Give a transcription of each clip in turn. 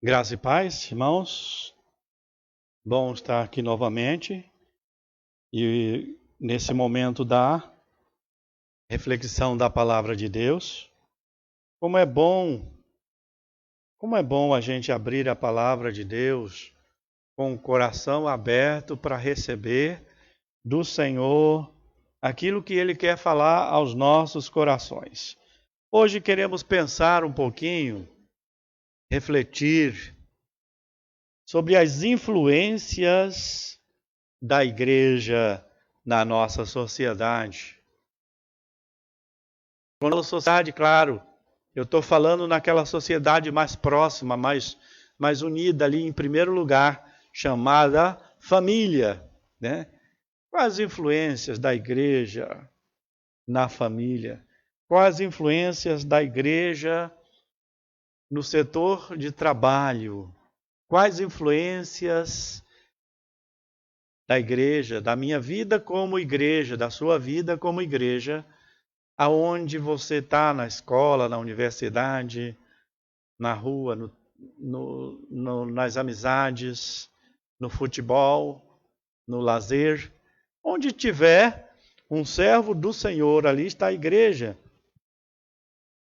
Graça e paz, irmãos. Bom estar aqui novamente e nesse momento da reflexão da palavra de Deus. Como é bom a gente abrir a palavra de Deus com o coração aberto para receber do Senhor aquilo que Ele quer falar aos nossos corações. Hoje queremos pensar um pouquinho, refletir sobre as influências da igreja na nossa sociedade. Quando a sociedade, claro, eu estou falando naquela sociedade mais próxima, mais unida ali em primeiro lugar, chamada família, né? Quais as influências da igreja na família? Quais as influências da igreja no setor de trabalho? Quais influências da igreja, da minha vida como igreja, da sua vida como igreja, aonde você está, na escola, na universidade, na rua, nas amizades, no futebol, no lazer, onde tiver um servo do Senhor, ali está a igreja.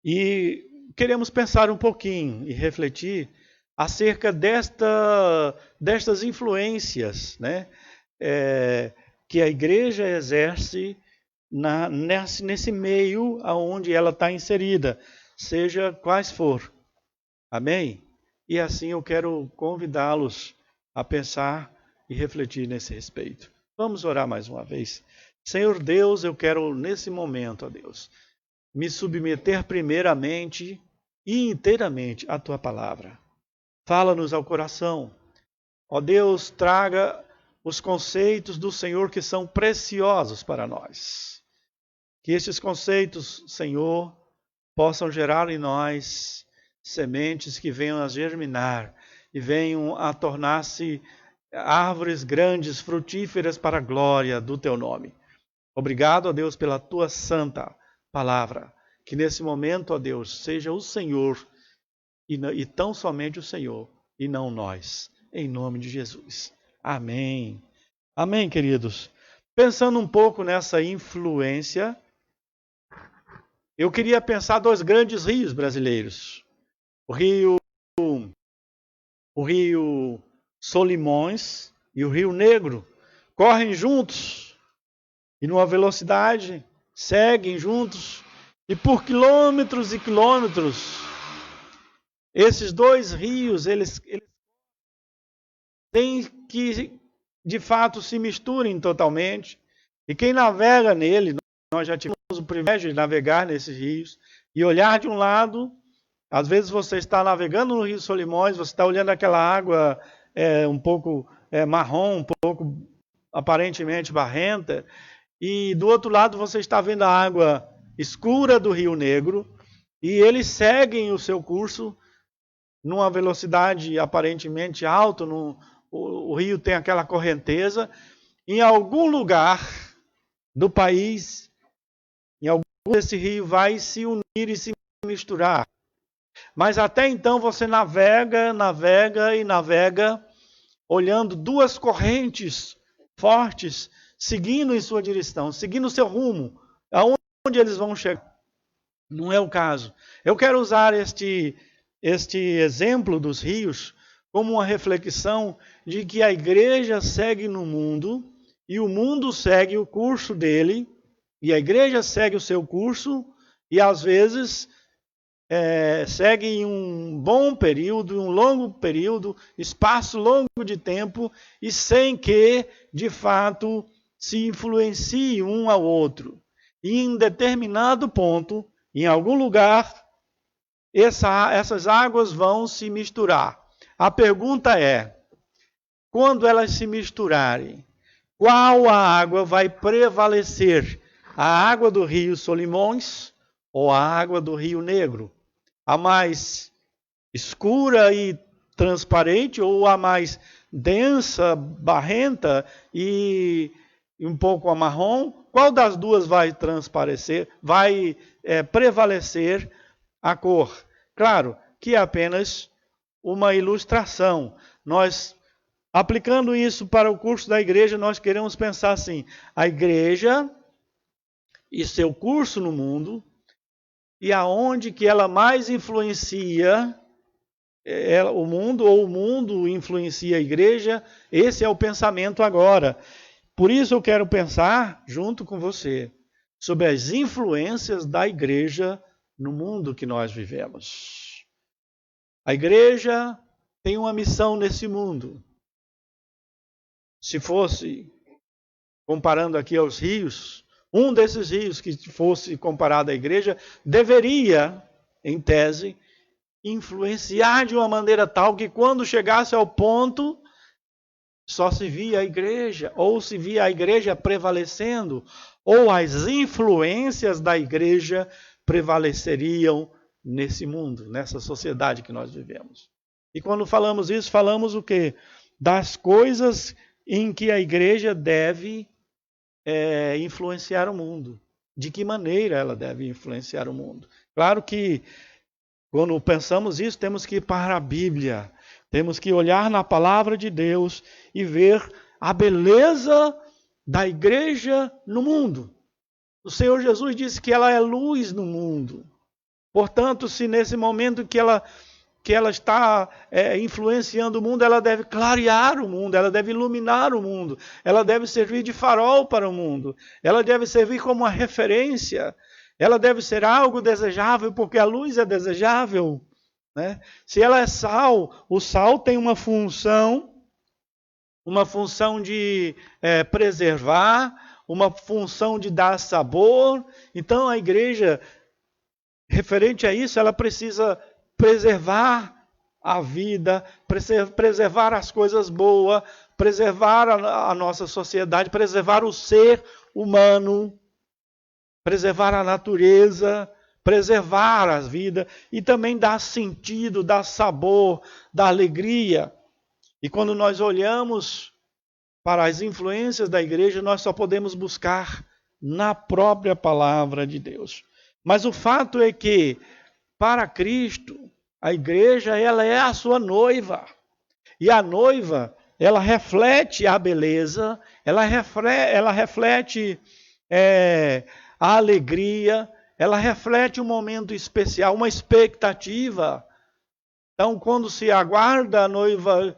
E queremos pensar um pouquinho e refletir acerca destas influências, né? Que a igreja exerce nesse meio aonde ela está inserida, seja quais for. Amém? E assim eu quero convidá-los a pensar e refletir nesse respeito. Vamos orar mais uma vez. Senhor Deus, eu quero nesse momento, ó Deus, me submeter primeiramente e inteiramente à Tua palavra. Fala-nos ao coração. Ó Deus, traga os conceitos do Senhor que são preciosos para nós. Que estes conceitos, Senhor, possam gerar em nós sementes que venham a germinar e venham a tornar-se árvores grandes, frutíferas para a glória do Teu nome. Obrigado, ó Deus, pela Tua santa palavra. Que nesse momento, ó Deus, seja o Senhor e tão somente o Senhor e não nós. Em nome de Jesus. Amém. Amém, queridos. Pensando um pouco nessa influência, eu queria pensar dois grandes rios brasileiros. O rio Solimões e o Rio Negro correm juntos e numa velocidade, seguem juntos e por quilômetros e quilômetros. Esses dois rios, eles têm que, de fato, se misturem totalmente. E quem navega nele, nós já tivemos o privilégio de navegar nesses rios e olhar de um lado. Às vezes você está navegando no Rio Solimões, você está olhando aquela água um pouco marrom, um pouco aparentemente barrenta, e do outro lado você está vendo a água escura do Rio Negro, e eles seguem o seu curso numa velocidade aparentemente alta, o rio tem aquela correnteza. Em algum lugar do país, em algum desse rio vai se unir e se misturar. Mas até então você navega, olhando duas correntes fortes, seguindo em sua direção, seguindo o seu rumo, aonde eles vão chegar. Não é o caso. Eu quero usar este exemplo dos rios como uma reflexão de que a igreja segue no mundo e o mundo segue o curso dele, e a igreja segue o seu curso e às vezes segue em um bom período, um longo período, espaço longo de tempo e sem que, de fato, se influencie um ao outro. E em determinado ponto, em algum lugar, essas águas vão se misturar. A pergunta é, quando elas se misturarem, qual a água vai prevalecer? A água do Rio Solimões ou a água do Rio Negro? A mais escura e transparente ou a mais densa, barrenta e um pouco a marrom? Qual das duas vai transparecer, vai prevalecer a cor? Claro que é apenas uma ilustração. Nós, aplicando isso para o curso da igreja, nós queremos pensar assim: a igreja e seu curso no mundo, e aonde que ela mais influencia o mundo, ou o mundo influencia a igreja. Esse é o pensamento agora. Por isso eu quero pensar, junto com você, sobre as influências da igreja no mundo que nós vivemos. A igreja tem uma missão nesse mundo. Se fosse, comparando aqui aos rios, um desses rios que fosse comparado à igreja, deveria, em tese, influenciar de uma maneira tal que quando chegasse ao ponto, só se via a igreja, ou se via a igreja prevalecendo, ou as influências da igreja prevaleceriam nesse mundo, nessa sociedade que nós vivemos. E quando falamos isso, falamos o quê? Das coisas em que a igreja deve influenciar o mundo. De que maneira ela deve influenciar o mundo? Claro que quando pensamos isso, temos que ir para a Bíblia. Temos que olhar na palavra de Deus e ver a beleza da igreja no mundo. O Senhor Jesus disse que ela é luz no mundo. Portanto, se nesse momento que ela está influenciando o mundo, ela deve clarear o mundo, ela deve iluminar o mundo, ela deve servir de farol para o mundo, ela deve servir como uma referência, ela deve ser algo desejável, porque a luz é desejável, né? Se ela é sal, o sal tem uma função de preservar, uma função de dar sabor. Então a igreja, referente a isso, ela precisa preservar a vida, preservar as coisas boas, preservar a nossa sociedade, preservar o ser humano, preservar a natureza, preservar a vida e também dar sentido, dar sabor, dar alegria. E quando nós olhamos para as influências da igreja, nós só podemos buscar na própria palavra de Deus. Mas o fato é que, para Cristo, a igreja, ela é a sua noiva. E a noiva, ela reflete a beleza, ela reflete a alegria, ela reflete um momento especial, uma expectativa. Então, quando se aguarda a noiva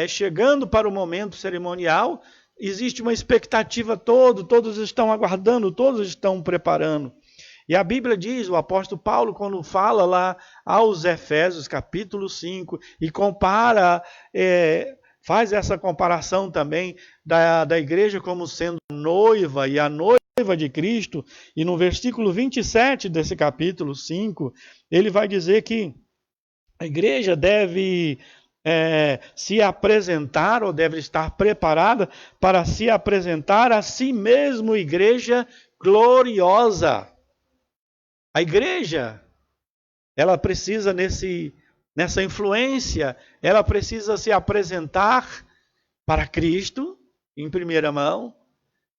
chegando para o momento cerimonial, existe uma expectativa todos estão aguardando, todos estão preparando. E a Bíblia diz, o apóstolo Paulo, quando fala lá aos Efésios, capítulo 5, e compara, faz essa comparação também da igreja como sendo noiva e a noiva de Cristo, e no versículo 27 desse capítulo 5, ele vai dizer que a igreja deve se apresentar, ou deve estar preparada para se apresentar a si mesmo, igreja gloriosa. A igreja, ela precisa, nessa influência, ela precisa se apresentar para Cristo, em primeira mão,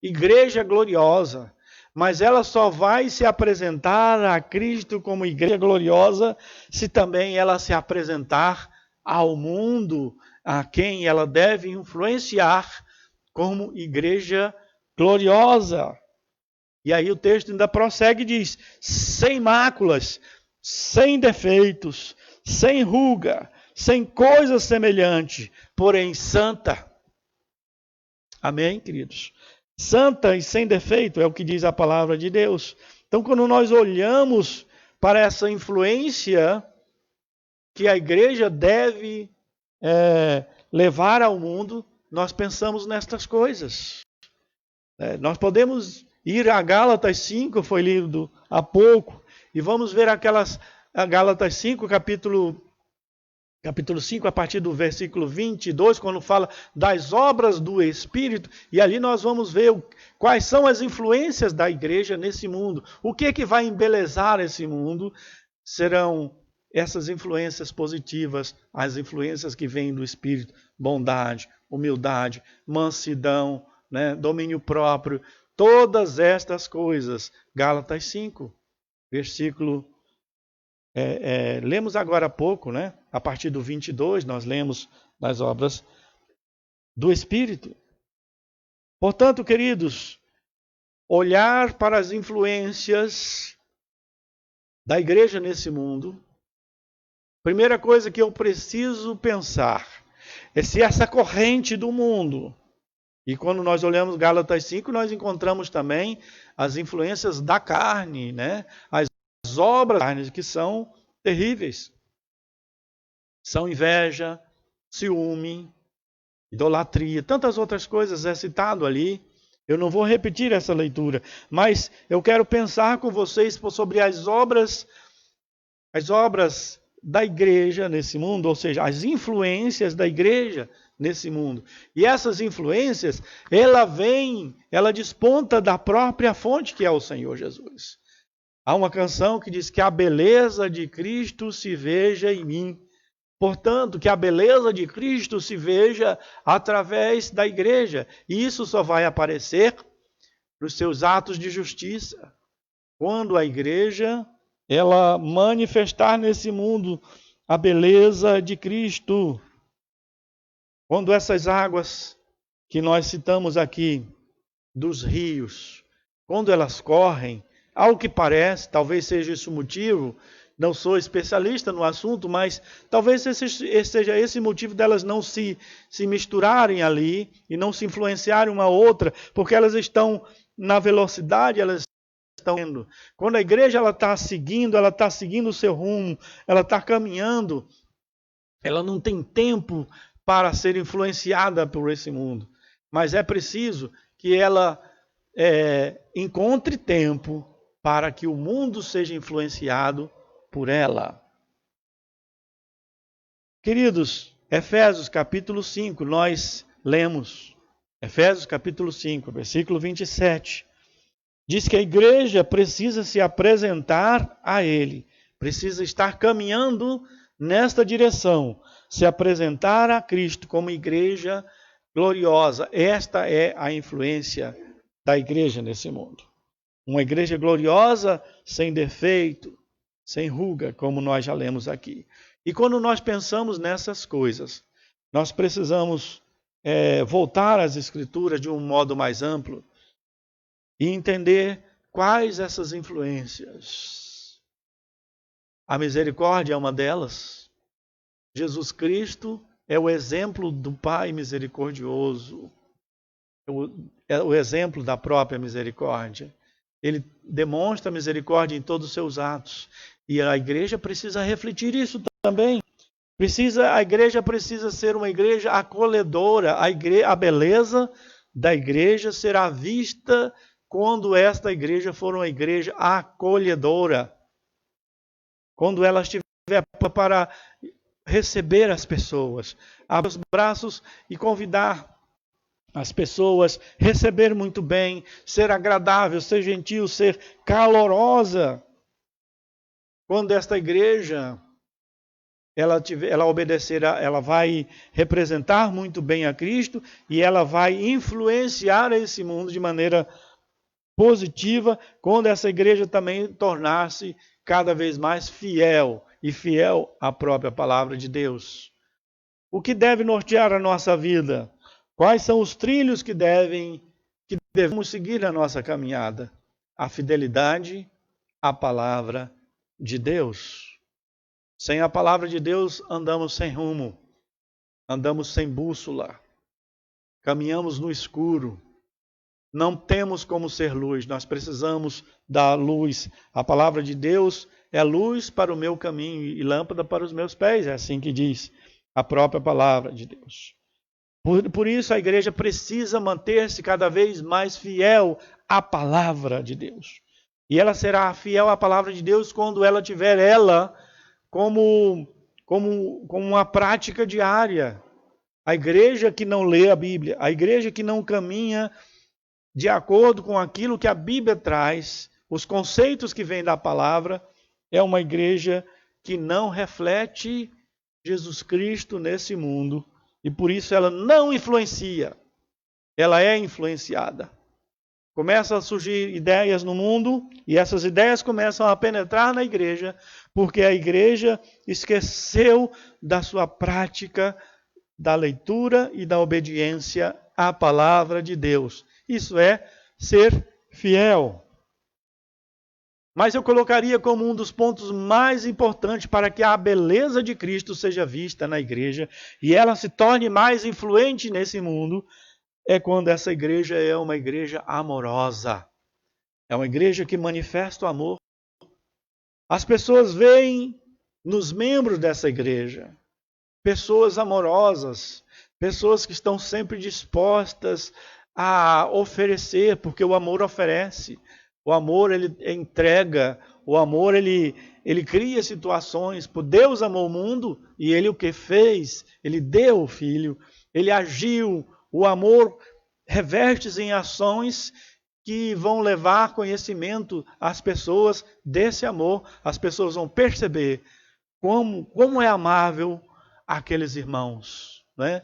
igreja gloriosa. Mas ela só vai se apresentar a Cristo como igreja gloriosa se também ela se apresentar ao mundo, a quem ela deve influenciar como igreja gloriosa. E aí o texto ainda prossegue e diz: sem máculas, sem defeitos, sem ruga, sem coisa semelhante, porém santa. Amém, queridos? Santa e sem defeito é o que diz a palavra de Deus. Então, quando nós olhamos para essa influência que a igreja deve levar ao mundo, nós pensamos nestas coisas. Nós podemos ir a Gálatas 5, foi lido há pouco, e vamos ver a Gálatas 5, capítulo 5, a partir do versículo 22, quando fala das obras do Espírito, e ali nós vamos ver quais são as influências da igreja nesse mundo. O que vai embelezar esse mundo serão essas influências positivas, as influências que vêm do Espírito: bondade, humildade, mansidão, domínio próprio. Todas estas coisas. Gálatas 5, versículo... lemos agora há pouco, a partir do 22, nós lemos nas obras do Espírito. Portanto, queridos, olhar para as influências da igreja nesse mundo, primeira coisa que eu preciso pensar é se essa corrente do mundo, e quando nós olhamos Gálatas 5, nós encontramos também as influências da carne, né? As obras da carne que são terríveis. São inveja, ciúme, idolatria, tantas outras coisas é citado ali. Eu não vou repetir essa leitura, mas eu quero pensar com vocês sobre as obras da igreja nesse mundo, ou seja, as influências da igreja nesse mundo. E essas influências, ela desponta da própria fonte que é o Senhor Jesus. Há uma canção que diz que a beleza de Cristo se veja em mim. Portanto, que a beleza de Cristo se veja através da igreja. E isso só vai aparecer nos seus atos de justiça. Quando a igreja, ela manifestar nesse mundo a beleza de Cristo. Quando essas águas que nós citamos aqui, dos rios, quando elas correm, ao que parece, talvez seja esse o motivo, não sou especialista no assunto, mas talvez seja esse o motivo delas não se misturarem ali e não se influenciarem uma a outra, porque elas estão na velocidade, elas estão indo. Quando a igreja está seguindo o seu rumo, ela está caminhando, ela não tem tempo para ser influenciada por esse mundo. Mas é preciso que ela encontre tempo para que o mundo seja influenciado por ela. Queridos, Efésios capítulo 5, nós lemos. Efésios capítulo 5, versículo 27. Diz que a igreja precisa se apresentar a Ele. Precisa estar caminhando nesta direção. Se apresentar a Cristo como igreja gloriosa. Esta é a influência da igreja nesse mundo. Uma igreja gloriosa, sem defeito, sem ruga, como nós já lemos aqui. E quando nós pensamos nessas coisas, nós precisamos voltar às Escrituras de um modo mais amplo e entender quais essas influências. A misericórdia é uma delas. Jesus Cristo é o exemplo do Pai misericordioso, é o exemplo da própria misericórdia. Ele demonstra misericórdia em todos os seus atos. E a igreja precisa refletir isso também. A igreja precisa ser uma igreja acolhedora. A beleza da igreja será vista quando esta igreja for uma igreja acolhedora. Quando ela estiver para receber as pessoas, abrir os braços e convidar as pessoas, receber muito bem, ser agradável, ser gentil, ser calorosa. Quando esta igreja ela obedecerá, ela vai representar muito bem a Cristo e ela vai influenciar esse mundo de maneira positiva, quando essa igreja também tornar-se cada vez mais fiel e fiel à própria palavra de Deus. O que deve nortear a nossa vida? Quais são os trilhos que devemos seguir na nossa caminhada? A fidelidade à palavra de Deus. Sem a palavra de Deus, andamos sem rumo, andamos sem bússola, caminhamos no escuro. Não temos como ser luz, nós precisamos da luz. A palavra de Deus é luz para o meu caminho e lâmpada para os meus pés, é assim que diz a própria palavra de Deus. Por isso a igreja precisa manter-se cada vez mais fiel à palavra de Deus. E ela será fiel à palavra de Deus quando ela tiver como uma prática diária. A igreja que não lê a Bíblia, a igreja que não caminha de acordo com aquilo que a Bíblia traz, os conceitos que vêm da palavra, é uma igreja que não reflete Jesus Cristo nesse mundo. E por isso ela não influencia, ela é influenciada. Começam a surgir ideias no mundo e essas ideias começam a penetrar na igreja, porque a igreja esqueceu da sua prática da leitura e da obediência à palavra de Deus. Isso é ser fiel. Mas eu colocaria como um dos pontos mais importantes para que a beleza de Cristo seja vista na igreja e ela se torne mais influente nesse mundo, é quando essa igreja é uma igreja amorosa. É uma igreja que manifesta o amor. As pessoas veem nos membros dessa igreja pessoas amorosas, pessoas que estão sempre dispostas a oferecer, porque o amor oferece. O amor, ele entrega. O amor, ele cria situações. Deus amou o mundo e ele o que fez? Ele deu o Filho. Ele agiu. O amor reverte-se em ações que vão levar conhecimento às pessoas desse amor. As pessoas vão perceber como é amável aqueles irmãos, né?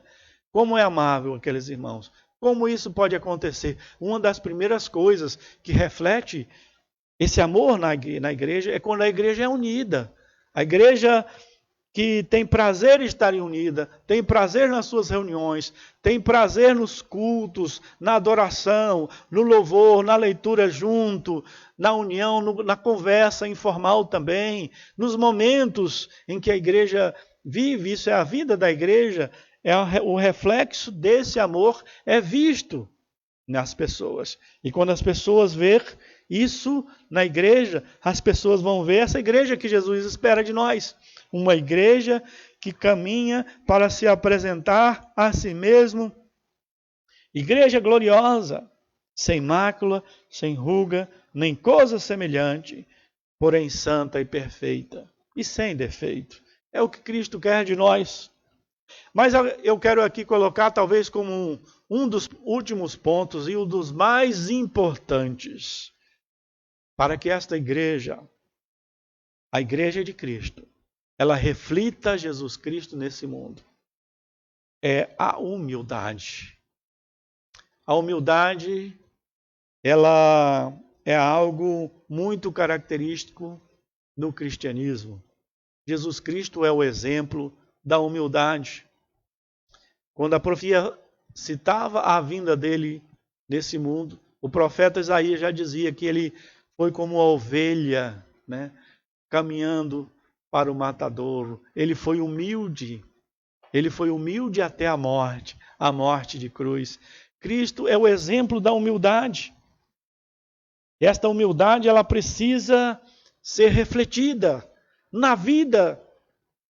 Como é amável aqueles irmãos. Como isso pode acontecer? Uma das primeiras coisas que reflete esse amor na igreja é quando a igreja é unida. A igreja que tem prazer em estar unida, tem prazer nas suas reuniões, tem prazer nos cultos, na adoração, no louvor, na leitura junto, na união, na conversa informal também, nos momentos em que a igreja vive, isso é a vida da igreja, o reflexo desse amor é visto nas pessoas. E quando as pessoas verem isso na igreja, as pessoas vão ver essa igreja que Jesus espera de nós. Uma igreja que caminha para se apresentar a si mesmo. Igreja gloriosa, sem mácula, sem ruga, nem coisa semelhante, porém santa e perfeita e sem defeito. É o que Cristo quer de nós. Mas eu quero aqui colocar talvez como um dos últimos pontos e um dos mais importantes para que esta igreja, a igreja de Cristo, ela reflita Jesus Cristo nesse mundo. É a humildade. A humildade, ela é algo muito característico no cristianismo. Jesus Cristo é o exemplo da humildade. Quando a profecia citava a vinda dele nesse mundo, o profeta Isaías já dizia que ele foi como uma ovelha, né, caminhando para o matadouro. Ele foi humilde até a morte de cruz. Cristo é o exemplo da humildade. Esta humildade, ela precisa ser refletida na vida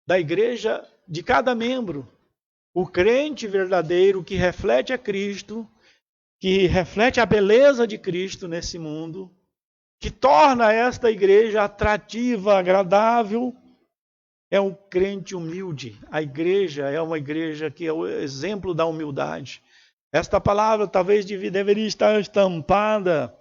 da igreja, de cada membro. O crente verdadeiro que reflete a Cristo, que reflete a beleza de Cristo nesse mundo, que torna esta igreja atrativa, agradável, é um crente humilde. A igreja é uma igreja que é o exemplo da humildade. Esta palavra talvez deveria estar estampada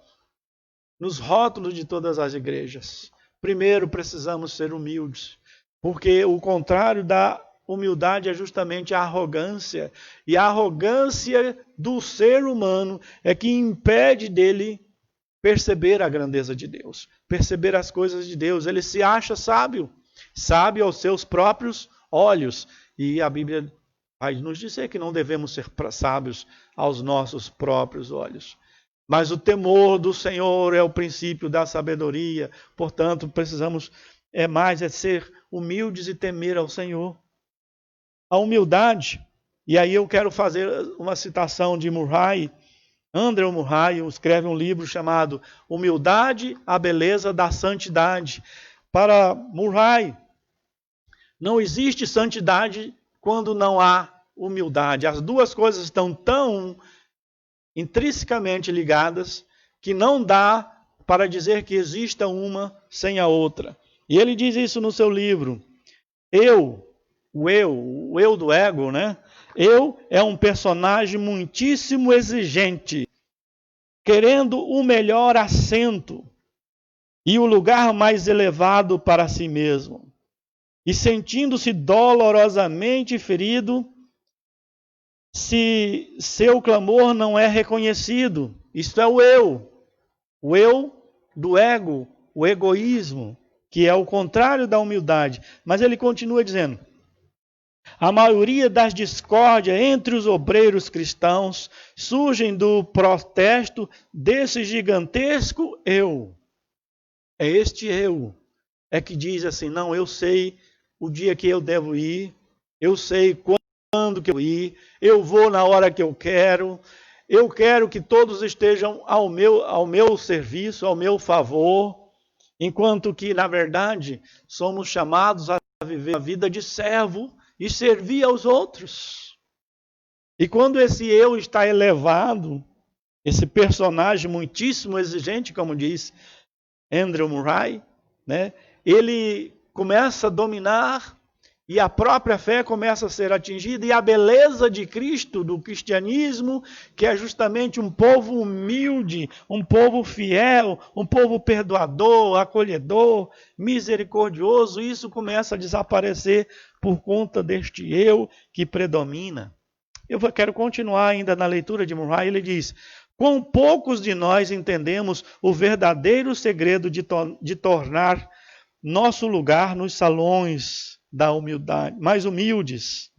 nos rótulos de todas as igrejas. Primeiro, precisamos ser humildes, porque o contrário da humildade é justamente a arrogância. E a arrogância do ser humano é que impede dele perceber a grandeza de Deus, perceber as coisas de Deus. Ele se acha sábio aos seus próprios olhos. E a Bíblia vai nos dizer que não devemos ser sábios aos nossos próprios olhos. Mas o temor do Senhor é o princípio da sabedoria. Portanto, precisamos ser humildes e temer ao Senhor. A humildade, e aí eu quero fazer uma citação de Murray. Andrew Murray escreve um livro chamado Humildade, a Beleza da Santidade. Para Murray, não existe santidade quando não há humildade. As duas coisas estão tão intrinsecamente ligadas que não dá para dizer que exista uma sem a outra. E ele diz isso no seu livro. O eu do ego, né? Eu é um personagem muitíssimo exigente, querendo o melhor assento e o lugar mais elevado para si mesmo, e sentindo-se dolorosamente ferido se seu clamor não é reconhecido Isso é o eu do ego, o egoísmo, que é o contrário da humildade. Mas ele continua dizendo: a maioria das discórdias entre os obreiros cristãos surgem do protesto desse gigantesco eu. É este eu é que diz assim: não, eu sei o dia que eu devo ir, eu sei quando que eu ir, eu vou na hora que eu quero que todos estejam ao meu serviço, ao meu favor, enquanto que, na verdade, somos chamados a viver a vida de servo e servir aos outros. E quando esse eu está elevado, esse personagem muitíssimo exigente, como diz Andrew Murray, né, ele começa a dominar e a própria fé começa a ser atingida, e a beleza de Cristo, do cristianismo, que é justamente um povo humilde, um povo fiel, um povo perdoador, acolhedor, misericordioso, isso começa a desaparecer por conta deste eu que predomina. Eu quero continuar ainda na leitura de Murray. Ele diz: quão poucos de nós entendemos o verdadeiro segredo de tornar nosso lugar nos salões da humildade, mais humildes.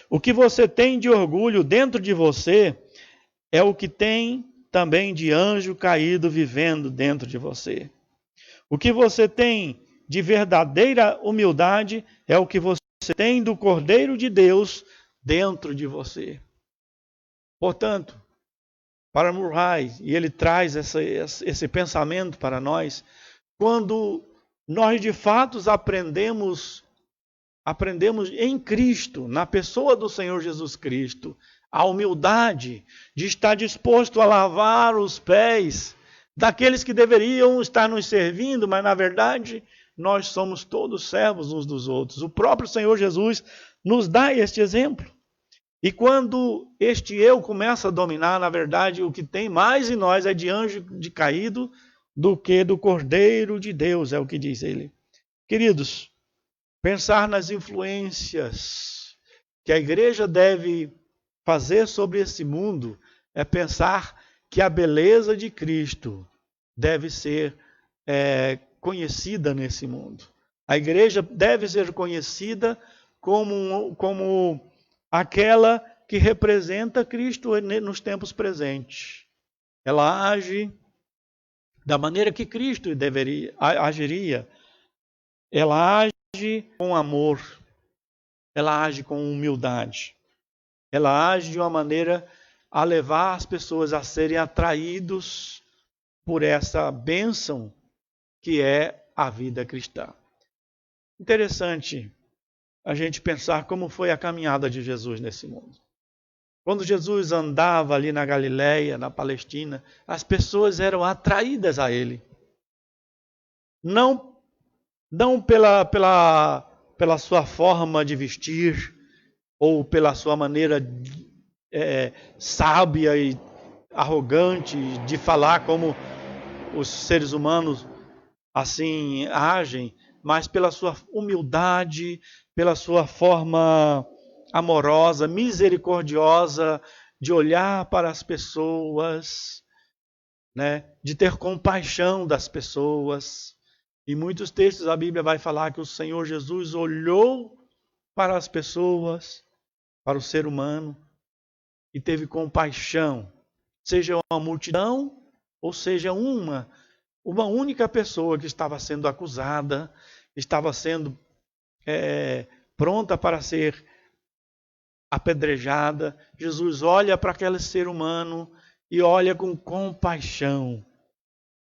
O que você tem de orgulho dentro de você é o que tem também de anjo caído vivendo dentro de você. O que você tem de verdadeira humildade é o que você tem do Cordeiro de Deus dentro de você. Portanto, para Murray, e ele traz esse pensamento para nós, quando nós de fato aprendemos em Cristo, na pessoa do Senhor Jesus Cristo, a humildade de estar disposto a lavar os pés daqueles que deveriam estar nos servindo, mas na verdade nós somos todos servos uns dos outros. O próprio Senhor Jesus nos dá este exemplo. E quando este eu começa a dominar, na verdade, o que tem mais em nós é de anjo de caído do que do Cordeiro de Deus, é o que diz ele. Queridos, pensar nas influências que a igreja deve fazer sobre esse mundo é pensar que a beleza de Cristo deve ser conhecida nesse mundo. A igreja deve ser conhecida como aquela que representa Cristo nos tempos presentes. Ela age da maneira que Cristo agiria. Ela age com amor. Ela age com humildade. Ela age de uma maneira a levar as pessoas a serem atraídos por essa bênção que é a vida cristã. Interessante a gente pensar como foi a caminhada de Jesus nesse mundo. Quando Jesus andava ali na Galileia, na Palestina, as pessoas eram atraídas a ele. Não pela sua forma de vestir, ou pela sua maneira sábia e arrogante de falar como os seres humanos assim agem, mas pela sua humildade, pela sua forma amorosa, misericordiosa, de olhar para as pessoas, né? De ter compaixão das pessoas. Em muitos textos a Bíblia vai falar que o Senhor Jesus olhou para as pessoas, para o ser humano, e teve compaixão, seja uma multidão, ou seja uma única pessoa que estava sendo acusada, estava sendo pronta para ser apedrejada. Jesus olha para aquele ser humano e olha com compaixão.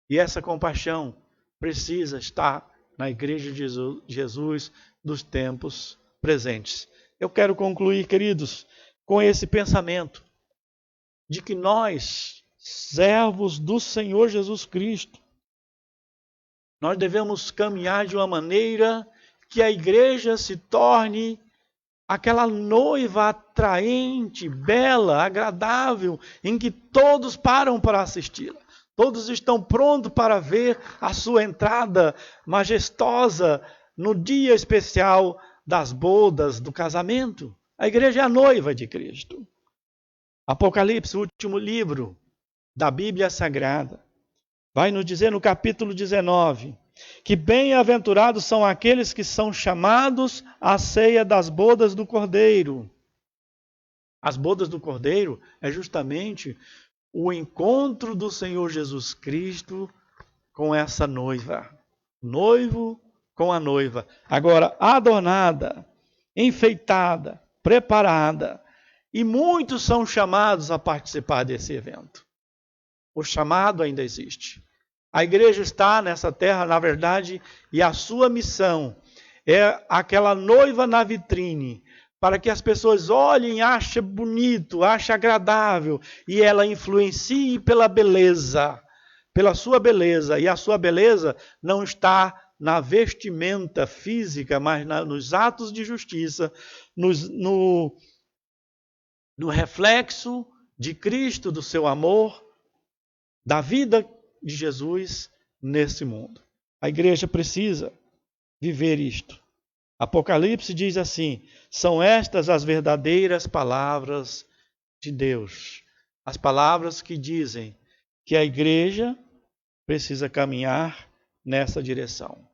E essa compaixão precisa estar na igreja de Jesus dos tempos presentes. Eu quero concluir, queridos, com esse pensamento de que nós, servos do Senhor Jesus Cristo, nós devemos caminhar de uma maneira que a igreja se torne aquela noiva atraente, bela, agradável, em que todos param para assisti-la. Todos estão prontos para ver a sua entrada majestosa no dia especial das bodas, do casamento. A igreja é a noiva de Cristo. Apocalipse, o último livro, da Bíblia Sagrada. Vai nos dizer no capítulo 19, que bem-aventurados são aqueles que são chamados à ceia das bodas do Cordeiro. As bodas do Cordeiro é justamente o encontro do Senhor Jesus Cristo com essa noiva. Noivo com a noiva. Agora, adornada, enfeitada, preparada. E muitos são chamados a participar desse evento. O chamado ainda existe. A igreja está nessa terra, na verdade, e a sua missão é aquela noiva na vitrine, para que as pessoas olhem, achem bonito, achem agradável, e ela influencie pela beleza, pela sua beleza. E a sua beleza não está na vestimenta física, mas nos atos de justiça, no reflexo de Cristo, do seu amor, da vida de Jesus nesse mundo. A igreja precisa viver isto. Apocalipse diz assim: são estas as verdadeiras palavras de Deus. As palavras que dizem que a igreja precisa caminhar nessa direção.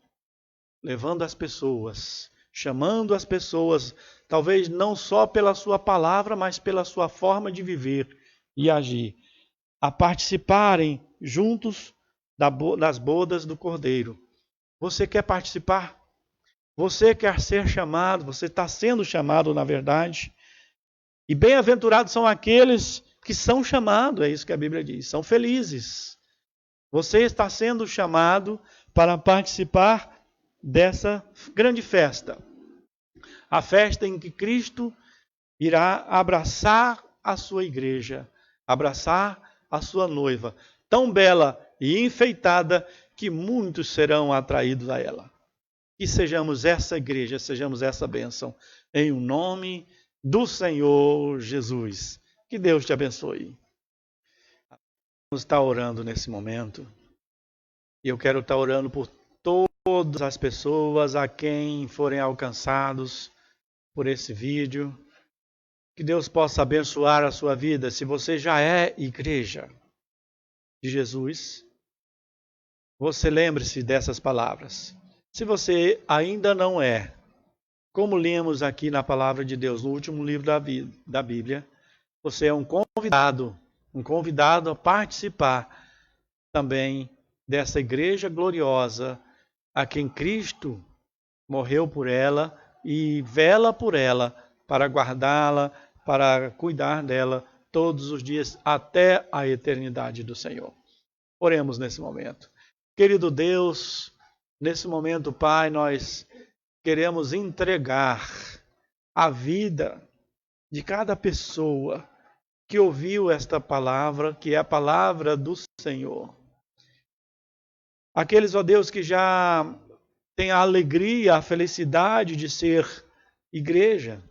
Levando as pessoas, chamando as pessoas, talvez não só pela sua palavra, mas pela sua forma de viver e agir, a participarem juntos das bodas do Cordeiro. Você quer participar? Você quer ser chamado? Você está sendo chamado, na verdade. E bem-aventurados são aqueles que são chamados, é isso que a Bíblia diz, são felizes. Você está sendo chamado para participar dessa grande festa. A festa em que Cristo irá abraçar a sua igreja, abraçar a sua noiva, tão bela e enfeitada que muitos serão atraídos a ela. Que sejamos essa igreja, sejamos essa bênção, em o nome do Senhor Jesus. Que Deus te abençoe. Vamos estar orando nesse momento. E eu quero estar orando por todas as pessoas a quem forem alcançados por esse vídeo. Que Deus possa abençoar a sua vida. Se você já é igreja de Jesus, você lembre-se dessas palavras. Se você ainda não é, como lemos aqui na palavra de Deus, no último livro da Bíblia, você é um convidado a participar também dessa igreja gloriosa, a quem Cristo morreu por ela e vela por ela, para guardá-la, para cuidar dela todos os dias até a eternidade do Senhor. Oremos nesse momento. Querido Deus, nesse momento, Pai, nós queremos entregar a vida de cada pessoa que ouviu esta palavra, que é a palavra do Senhor. Aqueles, ó Deus, que já têm a alegria, a felicidade de ser igreja,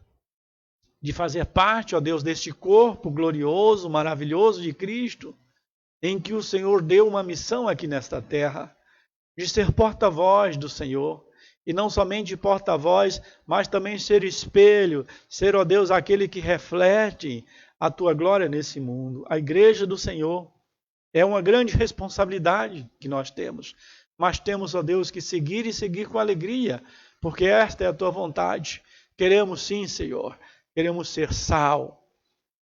de fazer parte, ó Deus, deste corpo glorioso, maravilhoso de Cristo, em que o Senhor deu uma missão aqui nesta terra, de ser porta-voz do Senhor, e não somente porta-voz, mas também ser espelho, ser, ó Deus, aquele que reflete a Tua glória nesse mundo. A igreja do Senhor é uma grande responsabilidade que nós temos, mas temos, ó Deus, que seguir e seguir com alegria, porque esta é a Tua vontade. Queremos sim, Senhor, queremos ser sal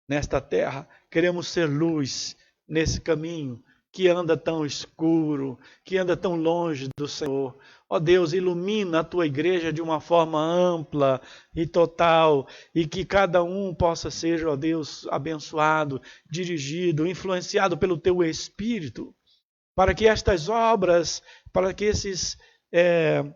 nesta terra, queremos ser luz nesse caminho que anda tão escuro, que anda tão longe do Senhor. Ó Deus, ilumina a Tua igreja de uma forma ampla e total, e que cada um possa ser, ó Deus, abençoado, dirigido, influenciado pelo Teu Espírito, para que estas obras, para que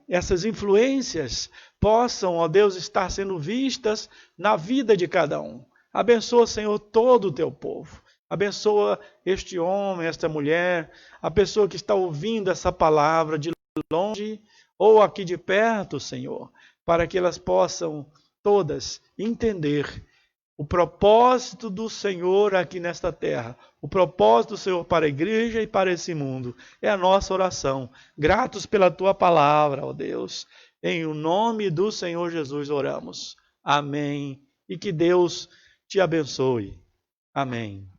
essas influências possam, ó Deus, estar sendo vistas na vida de cada um. Abençoa, Senhor, todo o Teu povo. Abençoa este homem, esta mulher, a pessoa que está ouvindo essa palavra de longe ou aqui de perto, Senhor, para que elas possam todas entender o propósito do Senhor aqui nesta terra, o propósito do Senhor para a igreja e para esse mundo. É a nossa oração. Gratos pela Tua palavra, ó Deus. Em o nome do Senhor Jesus oramos. Amém. E que Deus te abençoe. Amém.